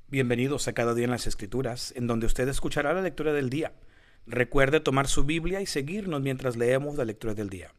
Bienvenidos a Cada Día en las Escrituras, en donde usted escuchará la lectura del día. Recuerde tomar su Biblia y seguirnos mientras leemos la lectura del día.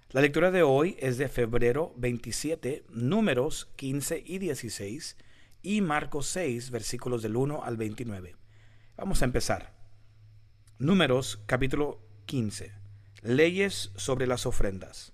La lectura de hoy es de febrero 27, números 15 y 16, y Marcos 6, versículos del 1 al 29. Vamos a empezar. Números capítulo 15. Leyes sobre las ofrendas.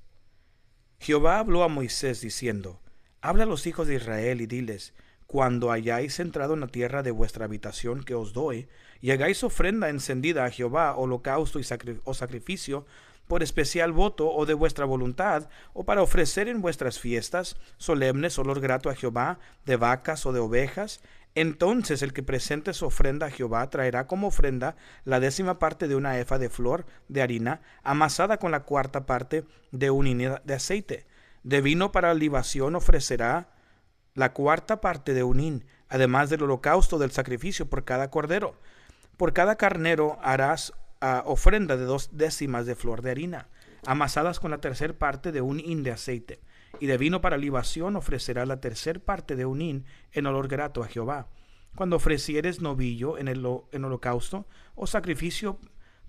Jehová habló a Moisés diciendo: Habla a los hijos de Israel y diles: Cuando hayáis entrado en la tierra de vuestra habitación que os doy, y hagáis ofrenda encendida a Jehová, holocausto o sacrificio, por especial voto o de vuestra voluntad, o para ofrecer en vuestras fiestas solemnes olor grato a Jehová, de vacas o de ovejas, entonces el que presente su ofrenda a Jehová traerá como ofrenda la 10ª parte de una efa de flor de harina, amasada con la 4ª parte de un hin de aceite. De vino para libación ofrecerá la 4ª parte de un hin, además del holocausto del sacrificio por cada cordero. Por cada carnero harás ofrenda de 2 décimas de flor de harina, amasadas con la 3ª parte de un hin de aceite. Y de vino para libación ofrecerá la 3ª parte de un hin en olor grato a Jehová. Cuando ofrecieres novillo en holocausto o sacrificio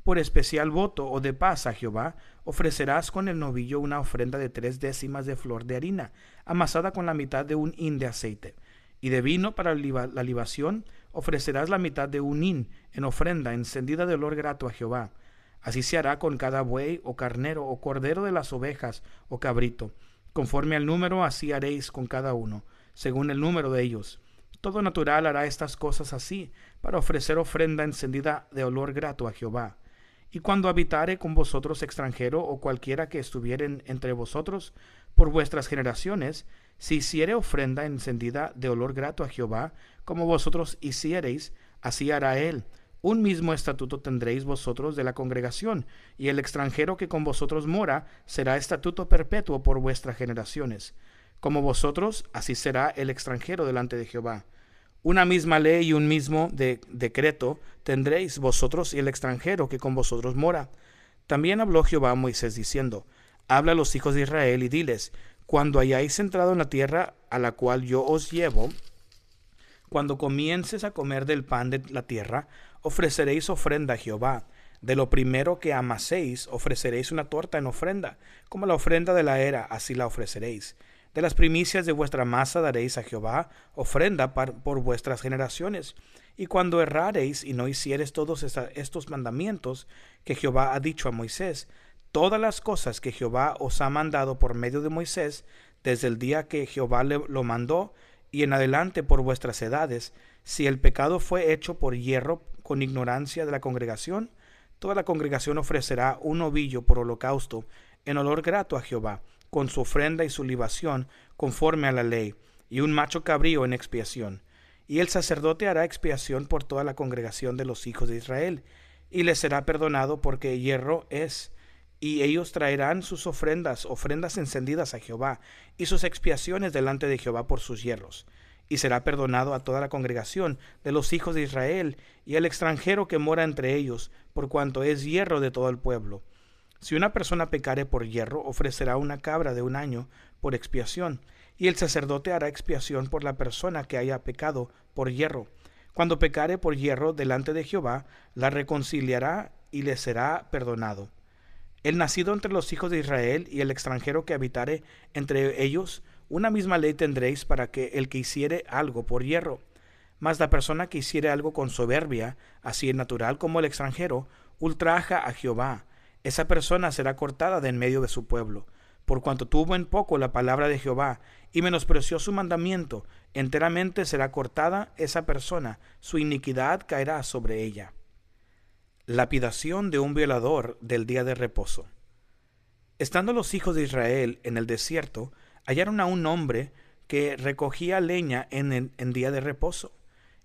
por especial voto o de paz a Jehová, ofrecerás con el novillo una ofrenda de 3 décimas de flor de harina, amasada con la mitad de un hin de aceite. Y de vino para la libación ofrecerás la mitad de un hin en ofrenda encendida de olor grato a Jehová. Así se hará con cada buey o carnero o cordero de las ovejas o cabrito. Conforme al número, así haréis con cada uno, según el número de ellos. Todo natural hará estas cosas así, para ofrecer ofrenda encendida de olor grato a Jehová. Y cuando habitare con vosotros extranjero o cualquiera que estuvieren entre vosotros por vuestras generaciones, si hiciere ofrenda encendida de olor grato a Jehová, como vosotros hiciereis, así hará él. Un mismo estatuto tendréis vosotros de la congregación, y el extranjero que con vosotros mora será estatuto perpetuo por vuestras generaciones. Como vosotros, así será el extranjero delante de Jehová. Una misma ley y un mismo decreto tendréis vosotros y el extranjero que con vosotros mora. También habló Jehová a Moisés diciendo: Habla a los hijos de Israel y diles: Cuando hayáis entrado en la tierra a la cual yo os llevo, cuando comiences a comer del pan de la tierra, ofreceréis ofrenda a Jehová. De lo primero que amaséis, ofreceréis una torta en ofrenda, como la ofrenda de la era, así la ofreceréis. De las primicias de vuestra masa daréis a Jehová ofrenda por vuestras generaciones. Y cuando errareis y no hiciereis todos estos mandamientos que Jehová ha dicho a Moisés, todas las cosas que Jehová os ha mandado por medio de Moisés, desde el día que Jehová lo mandó, y en adelante por vuestras edades, si el pecado fue hecho por hierro con ignorancia de la congregación, toda la congregación ofrecerá un novillo por holocausto en olor grato a Jehová, con su ofrenda y su libación conforme a la ley, y un macho cabrío en expiación. Y el sacerdote hará expiación por toda la congregación de los hijos de Israel, y les será perdonado porque hierro es. Y ellos traerán sus ofrendas encendidas a Jehová, y sus expiaciones delante de Jehová por sus hierros. Y será perdonado a toda la congregación de los hijos de Israel, y al extranjero que mora entre ellos, por cuanto es hierro de todo el pueblo. Si una persona pecare por hierro, ofrecerá una cabra de un año por expiación, y el sacerdote hará expiación por la persona que haya pecado por hierro. Cuando pecare por hierro delante de Jehová, la reconciliará y le será perdonado. El nacido entre los hijos de Israel y el extranjero que habitare entre ellos, una misma ley tendréis para que el que hiciere algo por hierro. Mas la persona que hiciere algo con soberbia, así el natural como el extranjero, ultraja a Jehová. Esa persona será cortada de en medio de su pueblo, por cuanto tuvo en poco la palabra de Jehová y menospreció su mandamiento. Enteramente será cortada esa persona, su iniquidad caerá sobre ella. Lapidación de un violador del día de reposo. Estando los hijos de Israel en el desierto, hallaron a un hombre que recogía leña en día de reposo.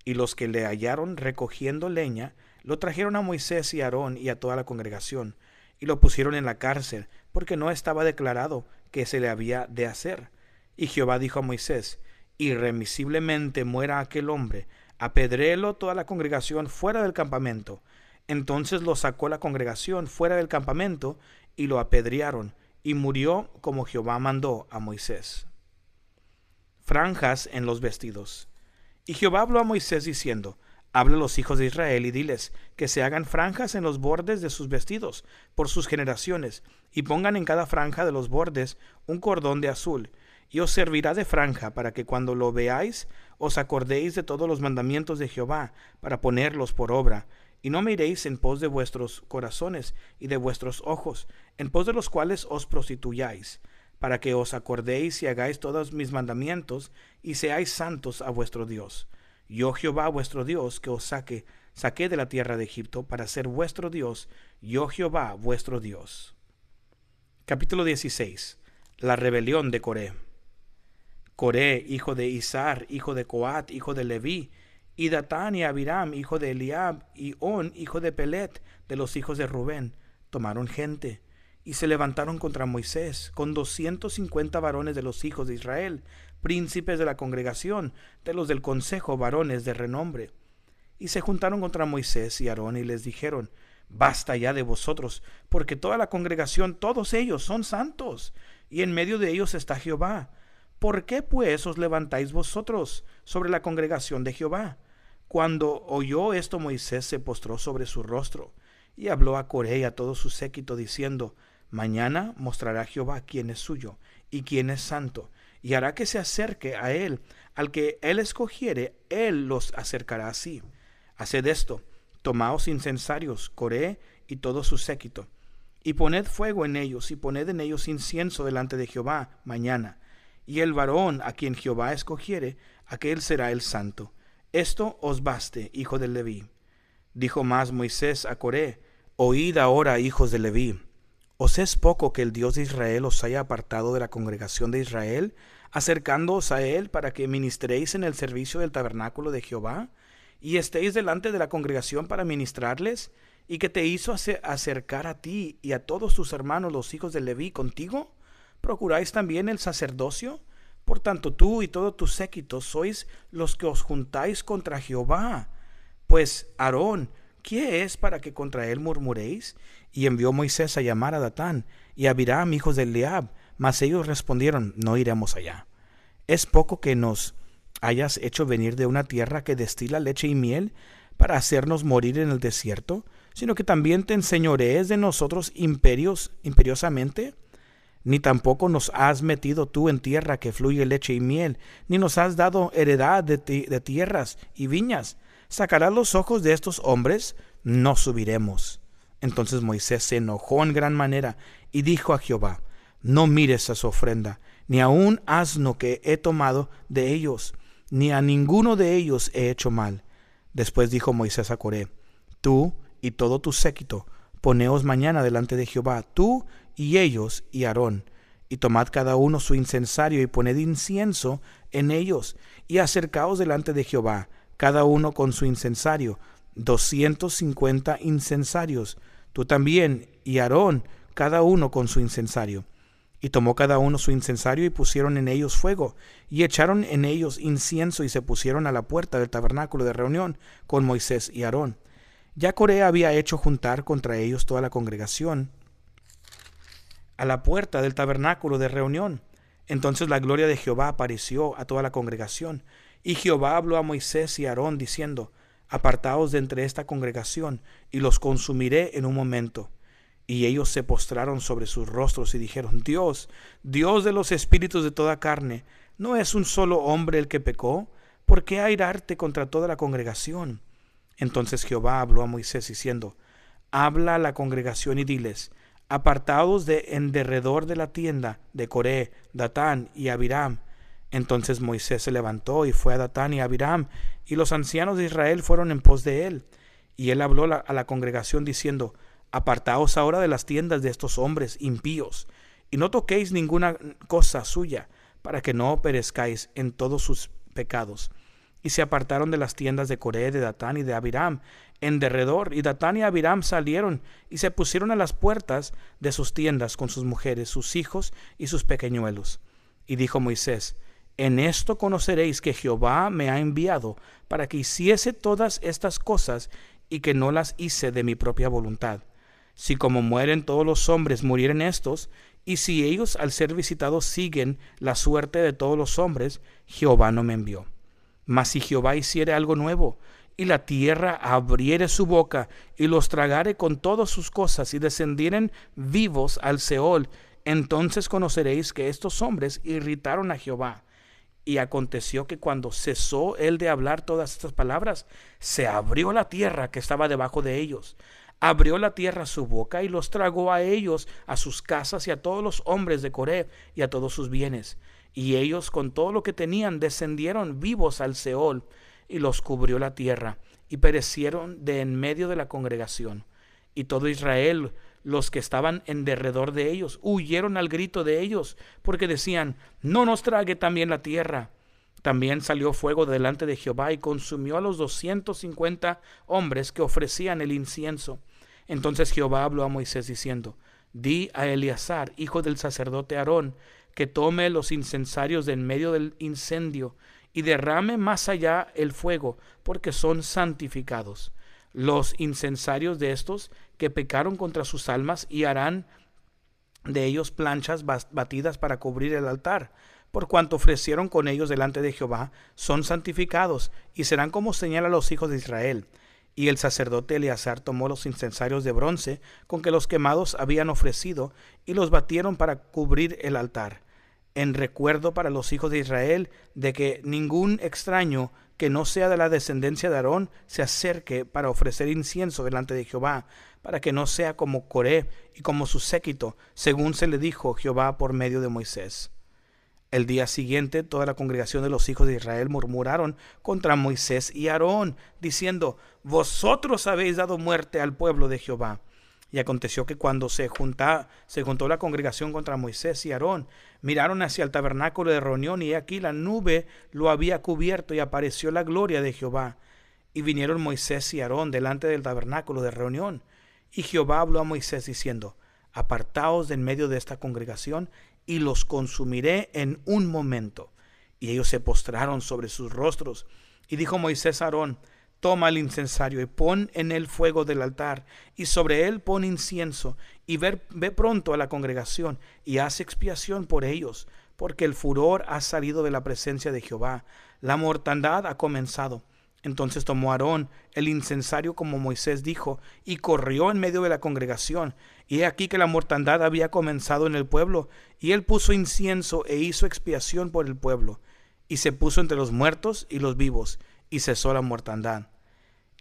Y los que le hallaron recogiendo leña, lo trajeron a Moisés y a Aarón y a toda la congregación, y lo pusieron en la cárcel, porque no estaba declarado qué se le había de hacer. Y Jehová dijo a Moisés: Irremisiblemente muera aquel hombre, apedréelo toda la congregación fuera del campamento. Entonces lo sacó la congregación fuera del campamento, y lo apedrearon, y murió como Jehová mandó a Moisés. Franjas en los vestidos. Y Jehová habló a Moisés diciendo: Habla a los hijos de Israel y diles que se hagan franjas en los bordes de sus vestidos por sus generaciones, y pongan en cada franja de los bordes un cordón de azul, y os servirá de franja para que cuando lo veáis os acordéis de todos los mandamientos de Jehová, para ponerlos por obra, y no miréis en pos de vuestros corazones y de vuestros ojos, en pos de los cuales os prostituyáis, para que os acordéis y hagáis todos mis mandamientos, y seáis santos a vuestro Dios. Yo Jehová vuestro Dios, que os saqué de la tierra de Egipto, para ser vuestro Dios, yo Jehová vuestro Dios. Capítulo 16. La rebelión de Coré. Coré, hijo de Izar, hijo de Coat, hijo de Leví, y Datán y Abiram, hijo de Eliab, y On, hijo de Pelet, de los hijos de Rubén, tomaron gente, y se levantaron contra Moisés, con 250 varones de los hijos de Israel, príncipes de la congregación, de los del consejo, varones de renombre. Y se juntaron contra Moisés y Aarón, y les dijeron: Basta ya de vosotros, porque toda la congregación, todos ellos son santos, y en medio de ellos está Jehová. ¿Por qué pues os levantáis vosotros sobre la congregación de Jehová? Cuando oyó esto, Moisés se postró sobre su rostro, y habló a Coré y a todo su séquito, diciendo: Mañana mostrará Jehová quién es suyo, y quién es santo, y hará que se acerque a él. Al que él escogiere, él los acercará así. Haced esto: tomaos incensarios, Coré y todo su séquito, y poned fuego en ellos, y poned en ellos incienso delante de Jehová mañana. Y el varón a quien Jehová escogiere, aquel será el santo. Esto os baste, hijo de Leví. Dijo más Moisés a Coré: Oíd ahora, hijos de Leví. ¿Os es poco que el Dios de Israel os haya apartado de la congregación de Israel, acercándoos a él para que ministréis en el servicio del tabernáculo de Jehová, y estéis delante de la congregación para ministrarles, y que te hizo acercar a ti y a todos tus hermanos los hijos de Leví contigo? ¿Procuráis también el sacerdocio? Por tanto, tú y todo tu séquito sois los que os juntáis contra Jehová. Pues Aarón, ¿qué es para que contra él murmuréis? Y envió Moisés a llamar a Datán y a Abiram, hijos de Eliab, mas ellos respondieron: No iremos allá. ¿Es poco que nos hayas hecho venir de una tierra que destila leche y miel, para hacernos morir en el desierto, sino que también te enseñorees de nosotros imperiosamente? Ni tampoco nos has metido tú en tierra que fluye leche y miel, ni nos has dado heredad de tierras y viñas. ¿Sacarás los ojos de estos hombres? No subiremos. Entonces Moisés se enojó en gran manera y dijo a Jehová: No mires a su ofrenda, ni a un asno que he tomado de ellos, ni a ninguno de ellos he hecho mal. Después dijo Moisés a Coré: Tú y todo tu séquito, poneos mañana delante de Jehová, tú y ellos y Aarón, y tomad cada uno su incensario, y poned incienso en ellos, y acercaos delante de Jehová, cada uno con su incensario, 250 incensarios, tú también y Aarón, cada uno con su incensario. Y tomó cada uno su incensario, y pusieron en ellos fuego, y echaron en ellos incienso, y se pusieron a la puerta del tabernáculo de reunión con Moisés y Aarón. Ya Coré había hecho juntar contra ellos toda la congregación a la puerta del tabernáculo de reunión. Entonces la gloria de Jehová apareció a toda la congregación, y Jehová habló a Moisés y a Aarón diciendo: Apartaos de entre esta congregación, y los consumiré en un momento. Y ellos se postraron sobre sus rostros y dijeron: Dios, Dios de los espíritus de toda carne, ¿no es un solo hombre el que pecó? ¿Por qué airarte contra toda la congregación? Entonces Jehová habló a Moisés diciendo: Habla a la congregación y diles: Apartaos de en derredor de la tienda de Coré, Datán y Abiram. Entonces Moisés se levantó y fue a Datán y a Abiram, y los ancianos de Israel fueron en pos de él. Y él habló a la congregación diciendo: Apartaos ahora de las tiendas de estos hombres impíos, y no toquéis ninguna cosa suya, para que no perezcáis en todos sus pecados. Y se apartaron de las tiendas de Coré, de Datán y de Abiram en derredor, y Datán y Abiram salieron y se pusieron a las puertas de sus tiendas con sus mujeres, sus hijos y sus pequeñuelos. Y dijo Moisés: En esto conoceréis que Jehová me ha enviado para que hiciese todas estas cosas, y que no las hice de mi propia voluntad. Si como mueren todos los hombres murieren estos, y si ellos al ser visitados siguen la suerte de todos los hombres, Jehová no me envió. Mas si Jehová hiciere algo nuevo, y la tierra abriere su boca, y los tragare con todas sus cosas, y descendieren vivos al Seol, entonces conoceréis que estos hombres irritaron a Jehová. Y aconteció que cuando cesó él de hablar todas estas palabras, se abrió la tierra que estaba debajo de ellos. Abrió la tierra su boca y los tragó a ellos, a sus casas y a todos los hombres de Coré y a todos sus bienes. Y ellos con todo lo que tenían descendieron vivos al Seol, y los cubrió la tierra, y perecieron de en medio de la congregación. Y todo Israel, los que estaban en derredor de ellos, huyeron al grito de ellos, porque decían: no nos trague también la tierra. También salió fuego delante de Jehová y consumió a los 250 hombres que ofrecían el incienso. Entonces Jehová habló a Moisés diciendo: di a Eleazar, hijo del sacerdote Aarón, que tome los incensarios de en medio del incendio y derrame más allá el fuego, porque son santificados. Los incensarios de estos que pecaron contra sus almas, y harán de ellos planchas batidas para cubrir el altar, por cuanto ofrecieron con ellos delante de Jehová, son santificados, y serán como señal a los hijos de Israel. Y el sacerdote Eleazar tomó los incensarios de bronce con que los quemados habían ofrecido, y los batieron para cubrir el altar, en recuerdo para los hijos de Israel de que ningún extraño que no sea de la descendencia de Aarón se acerque para ofrecer incienso delante de Jehová, para que no sea como Coré y como su séquito, según se le dijo Jehová por medio de Moisés. El día siguiente toda la congregación de los hijos de Israel murmuraron contra Moisés y Aarón, diciendo: vosotros habéis dado muerte al pueblo de Jehová. Y aconteció que cuando se juntó la congregación contra Moisés y Aarón, miraron hacia el tabernáculo de reunión, y he aquí la nube lo había cubierto, y apareció la gloria de Jehová. Y vinieron Moisés y Aarón delante del tabernáculo de reunión. Y Jehová habló a Moisés diciendo: apartaos de en medio de esta congregación, y los consumiré en un momento. Y ellos se postraron sobre sus rostros. Y dijo Moisés a Aarón: toma el incensario y pon en él fuego del altar, y sobre él pon incienso, y ve pronto a la congregación, y haz expiación por ellos, porque el furor ha salido de la presencia de Jehová, la mortandad ha comenzado. Entonces tomó Aarón el incensario como Moisés dijo, y corrió en medio de la congregación, y he aquí que la mortandad había comenzado en el pueblo, y él puso incienso e hizo expiación por el pueblo, y se puso entre los muertos y los vivos, y cesó la mortandad.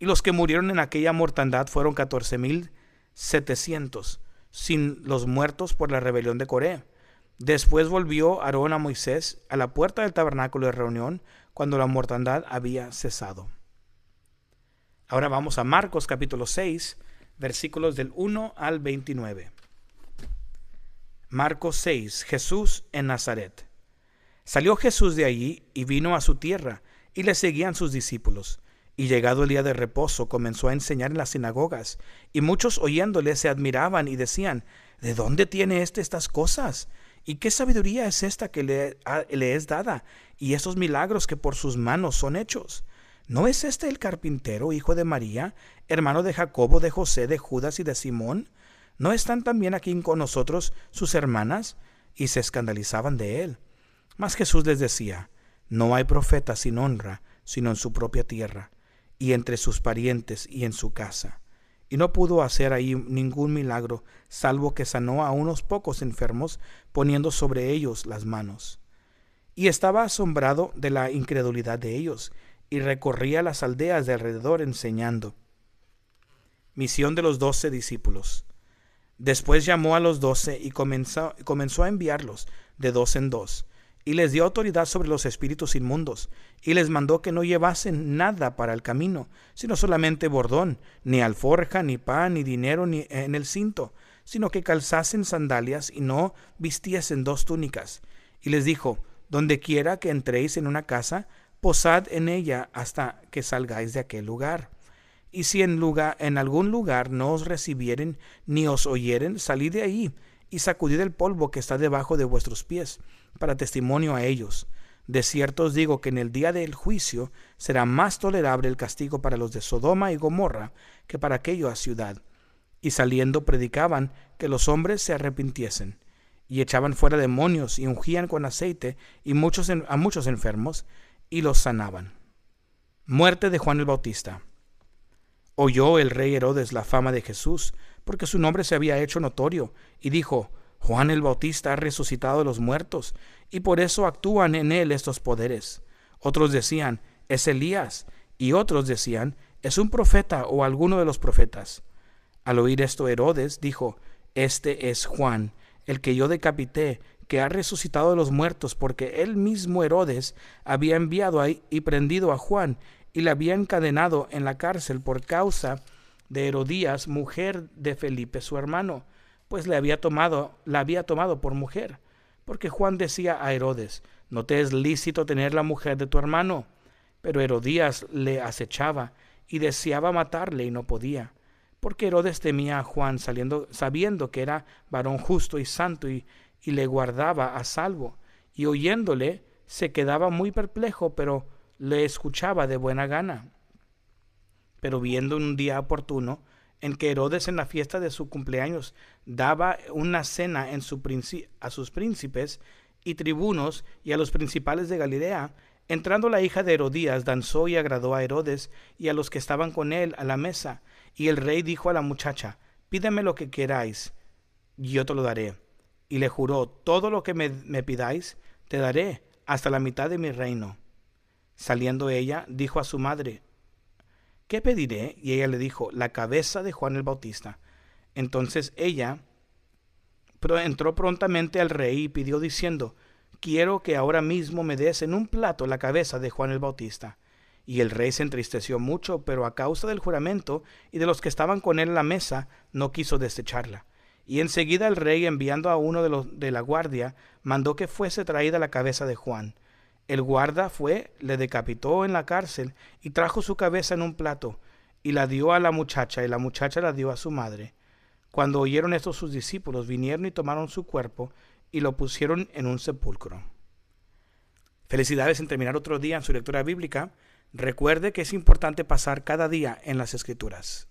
Y los que murieron en aquella mortandad fueron 14,700, sin los muertos por la rebelión de Coré. Después volvió Aarón a Moisés a la puerta del tabernáculo de reunión, cuando la mortandad había cesado. Ahora vamos a Marcos capítulo 6, versículos del 1 al 29. Marcos 6, Jesús en Nazaret. Salió Jesús de allí y vino a su tierra, y le seguían sus discípulos. Y llegado el día de reposo, comenzó a enseñar en las sinagogas, y muchos oyéndole se admiraban y decían: ¿de dónde tiene estas cosas? ¿Y qué sabiduría es esta que le es dada? Y esos milagros que por sus manos son hechos. ¿No es este el carpintero, hijo de María, hermano de Jacobo, de José, de Judas y de Simón? ¿No están también aquí con nosotros sus hermanas? Y se escandalizaban de él. Mas Jesús les decía: no hay profeta sin honra, sino en su propia tierra, y entre sus parientes y en su casa. Y no pudo hacer ahí ningún milagro, salvo que sanó a unos pocos enfermos, poniendo sobre ellos las manos. Y estaba asombrado de la incredulidad de ellos, y recorría las aldeas de alrededor enseñando. Misión de los 12 discípulos. Después llamó a los 12 y comenzó a enviarlos de dos en dos, y les dio autoridad sobre los espíritus inmundos, y les mandó que no llevasen nada para el camino, sino solamente bordón, ni alforja, ni pan, ni dinero ni en el cinto, sino que calzasen sandalias y no vistiesen 2 túnicas. Y les dijo: donde quiera que entréis en una casa, posad en ella hasta que salgáis de aquel lugar. Y si en algún lugar no os recibieren ni os oyeren, salid de ahí y sacudid el polvo que está debajo de vuestros pies, para testimonio a ellos. De cierto os digo que en el día del juicio será más tolerable el castigo para los de Sodoma y Gomorra que para aquella ciudad. Y saliendo predicaban que los hombres se arrepintiesen, y echaban fuera demonios, y ungían con aceite a muchos enfermos, y los sanaban. Muerte de Juan el Bautista. Oyó el rey Herodes la fama de Jesús, porque su nombre se había hecho notorio, y dijo: Juan el Bautista ha resucitado de los muertos, y por eso actúan en él estos poderes. Otros decían: es Elías, y otros decían: es un profeta o alguno de los profetas. Al oír esto, Herodes dijo: este es Juan, el que yo decapité, que ha resucitado de los muertos, porque él mismo Herodes había enviado ahí y prendido a Juan, y le había encadenado en la cárcel por causa de Herodías, mujer de Felipe su hermano, pues la había tomado por mujer. Porque Juan decía a Herodes: no te es lícito tener la mujer de tu hermano. Pero Herodías le acechaba y deseaba matarle, y no podía, porque Herodes temía a Juan, sabiendo que era varón justo y santo, y le guardaba a salvo. Y oyéndole se quedaba muy perplejo, pero le escuchaba de buena gana. Pero viendo un día oportuno en que Herodes, en la fiesta de su cumpleaños, daba una cena a sus príncipes y tribunos y a los principales de Galilea, entrando la hija de Herodías, danzó y agradó a Herodes y a los que estaban con él a la mesa. Y el rey dijo a la muchacha: pídeme lo que queráis, y yo te lo daré. Y le juró: todo lo que me pidáis, te daré, hasta la mitad de mi reino. Saliendo ella, dijo a su madre: ¿qué pediré? Y ella le dijo: la cabeza de Juan el Bautista. Entonces ella entró prontamente al rey y pidió diciendo: quiero que ahora mismo me des en un plato la cabeza de Juan el Bautista. Y el rey se entristeció mucho, pero a causa del juramento y de los que estaban con él en la mesa, no quiso desecharla. Y enseguida el rey, enviando a uno de la guardia, mandó que fuese traída la cabeza de Juan. El guarda fue, le decapitó en la cárcel, y trajo su cabeza en un plato, y la dio a la muchacha, y la muchacha la dio a su madre. Cuando oyeron esto sus discípulos, vinieron y tomaron su cuerpo, y lo pusieron en un sepulcro. Felicidades en terminar otro día en su lectura bíblica. Recuerde que es importante pasar cada día en las Escrituras.